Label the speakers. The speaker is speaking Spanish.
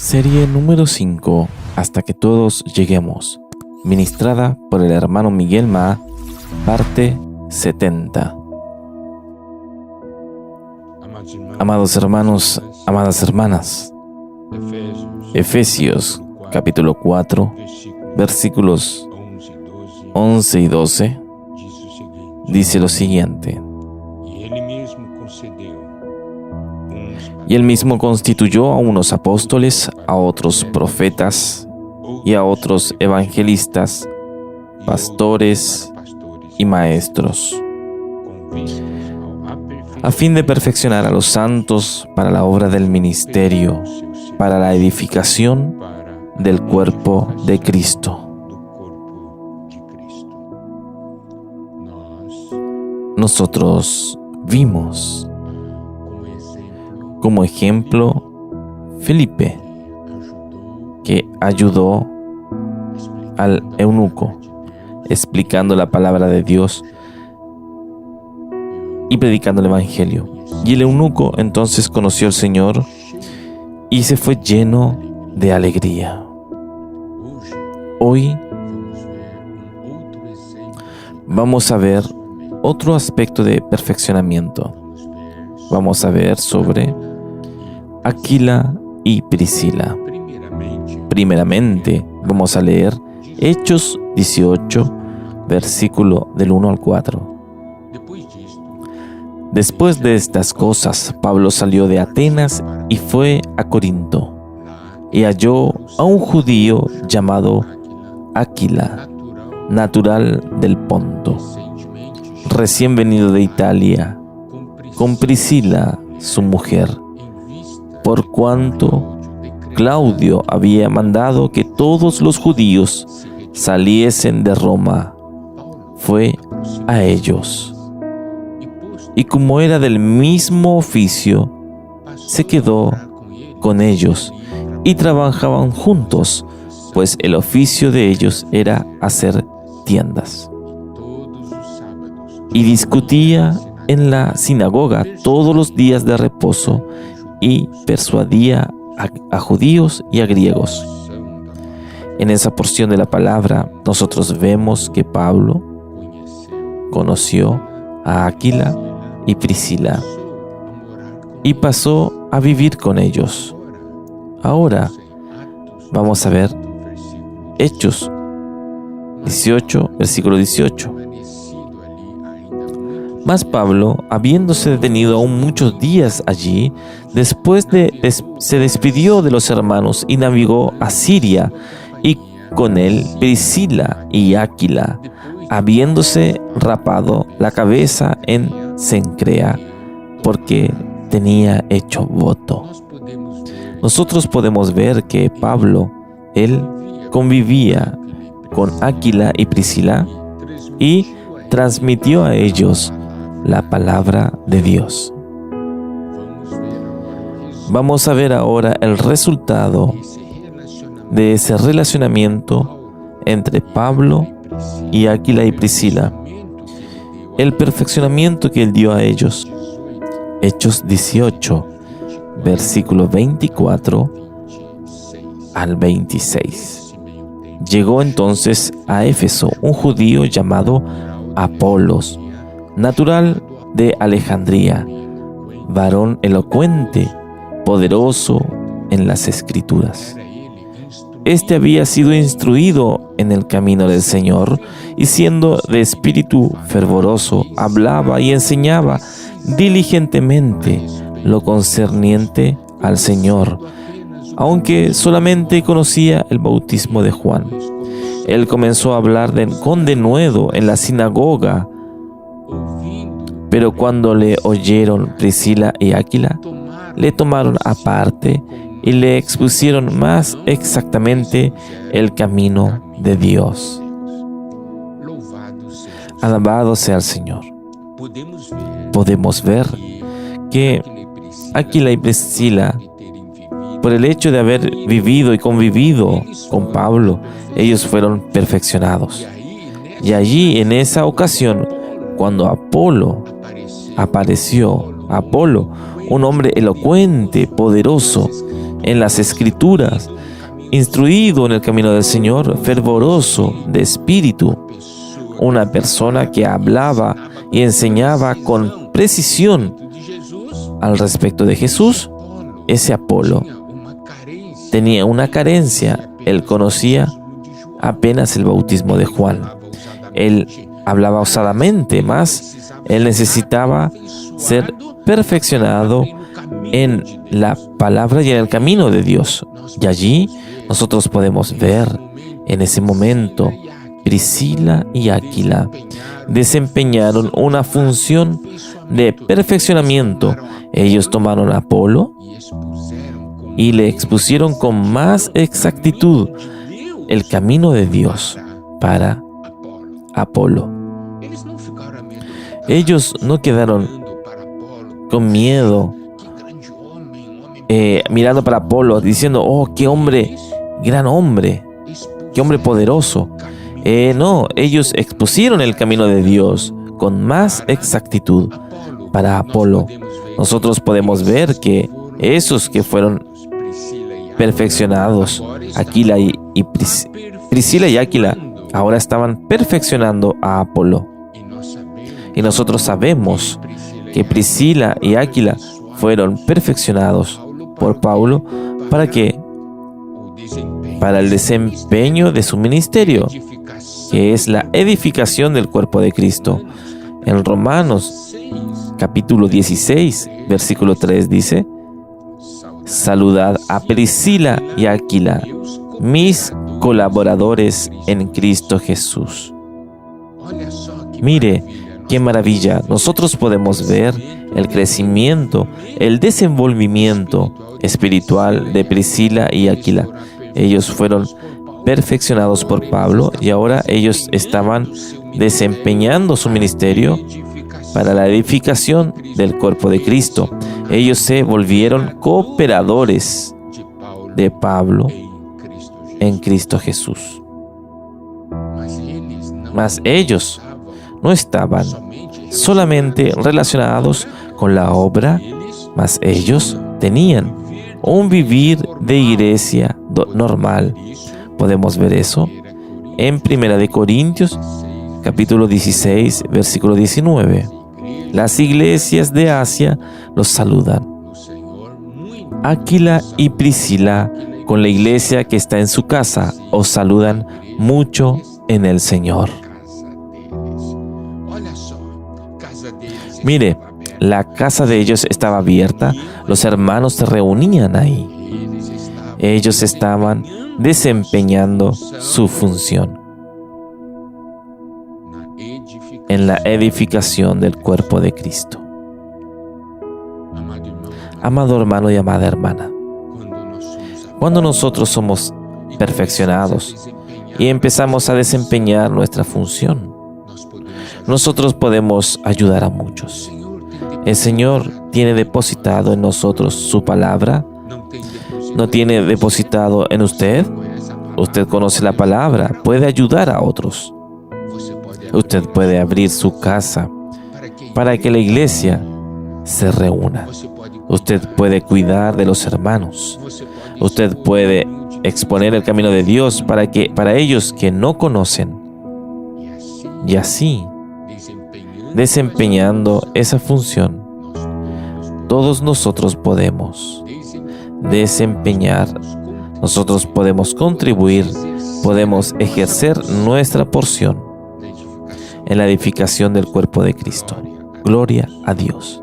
Speaker 1: Serie número 5, Hasta que todos lleguemos, ministrada por el hermano Miguel Ma, parte 70. Amados hermanos, amadas hermanas, Efesios capítulo 4, versículos 11 y 12, dice lo siguiente: Y él mismo constituyó a unos apóstoles, a otros profetas y a otros evangelistas, pastores y maestros, a fin de perfeccionar a los santos para la obra del ministerio, para la edificación del cuerpo de Cristo. Nosotros vimos como ejemplo Felipe, que ayudó al eunuco explicando la palabra de Dios y predicando el evangelio. Y el eunuco entonces conoció al Señor y se fue lleno de alegría. Hoy vamos a ver otro aspecto de perfeccionamiento. Vamos a ver sobre Aquila y Priscila. Primeramente, vamos a leer Hechos 18, versículo del 1 al 4. Después de estas cosas, Pablo salió de Atenas y fue a Corinto, y halló a un judío llamado Aquila, natural del Ponto, recién venido de Italia, con Priscila, su mujer, por cuanto Claudio había mandado que todos los judíos saliesen de Roma. Fue a ellos, y como era del mismo oficio, se quedó con ellos y trabajaban juntos, pues el oficio de ellos era hacer tiendas. Y discutía en la sinagoga todos los días de reposo y persuadía a judíos y a griegos. En esa porción de la palabra nosotros vemos que Pablo conoció a Aquila y Priscila y pasó a vivir con ellos. Ahora vamos a ver Hechos 18, versículo 18. Mas Pablo, habiéndose detenido aún muchos días allí, se despidió de los hermanos y navegó a Siria, y con él Priscila y Aquila, habiéndose rapado la cabeza en Cencrea, porque tenía hecho voto. Nosotros podemos ver que Pablo, él convivía con Aquila y Priscila y transmitió a ellos la palabra de Dios. Vamos a ver ahora el resultado de ese relacionamiento entre Pablo y Aquila y Priscila, el perfeccionamiento que él dio a ellos. Hechos 18, versículo 24 al 26. Llegó entonces a Éfeso un judío llamado Apolos, natural de Alejandría, varón elocuente, poderoso en las Escrituras. Este había sido instruido en el camino del Señor, y siendo de espíritu fervoroso, hablaba y enseñaba diligentemente lo concerniente al Señor, aunque solamente conocía el bautismo de Juan. Él comenzó a hablar con denuedo en la sinagoga, pero cuando le oyeron Priscila y Aquila, le tomaron aparte y le expusieron más exactamente el camino de Dios. Alabado sea el Señor. Podemos ver que Aquila y Priscila, por el hecho de haber vivido y convivido con Pablo, ellos fueron perfeccionados. Y allí, en esa ocasión, cuando Apolo apareció, un hombre elocuente, poderoso, en las Escrituras, instruido en el camino del Señor, fervoroso de espíritu, una persona que hablaba y enseñaba con precisión al respecto de Jesús. Ese Apolo tenía una carencia. Él conocía apenas el bautismo de Juan. Él hablaba osadamente, mas él necesitaba ser perfeccionado en la palabra y en el camino de Dios. Y allí nosotros podemos ver en ese momento Priscila y Áquila desempeñaron una función de perfeccionamiento. Ellos tomaron a Apolo y le expusieron con más exactitud el camino de Dios para Apolo. Ellos no quedaron con miedo mirando para Apolo diciendo: oh, qué hombre, gran hombre, qué hombre poderoso. No, ellos expusieron el camino de Dios con más exactitud para Apolo. Nosotros podemos ver que esos que fueron perfeccionados, Priscila y Áquila, ahora estaban perfeccionando a Apolo. Y nosotros sabemos que Priscila y Áquila fueron perfeccionados por Pablo para el desempeño de su ministerio, que es la edificación del cuerpo de Cristo. En Romanos capítulo 16, versículo 3 dice: saludad a Priscila y a Áquila, mis colaboradores en Cristo Jesús. Mire, qué maravilla. Nosotros podemos ver el crecimiento, el desenvolvimiento espiritual de Priscila y Áquila. Ellos fueron perfeccionados por Pablo y ahora ellos estaban desempeñando su ministerio para la edificación del cuerpo de Cristo. Ellos se volvieron cooperadores de Pablo en Cristo Jesús. Mas ellos no estaban solamente relacionados con la obra, mas ellos tenían un vivir de iglesia normal. Podemos ver eso en 1 Corintios capítulo 16, versículo 19. Las iglesias de Asia los saludan. Áquila y Priscila, con la iglesia que está en su casa, os saludan mucho en el Señor. Mire, la casa de ellos estaba abierta, los hermanos se reunían ahí. Ellos estaban desempeñando su función en la edificación del cuerpo de Cristo. Amado hermano y amada hermana, cuando nosotros somos perfeccionados y empezamos a desempeñar nuestra función, nosotros podemos ayudar a muchos. El Señor tiene depositado en nosotros su palabra. ¿No tiene depositado en usted? Usted conoce la palabra, puede ayudar a otros. Usted puede abrir su casa para que la iglesia se reúna. Usted puede cuidar de los hermanos. Usted puede exponer el camino de Dios para ellos que no conocen. Y así, desempeñando esa función, todos nosotros podemos desempeñar, nosotros podemos contribuir, podemos ejercer nuestra porción en la edificación del cuerpo de Cristo. Gloria a Dios.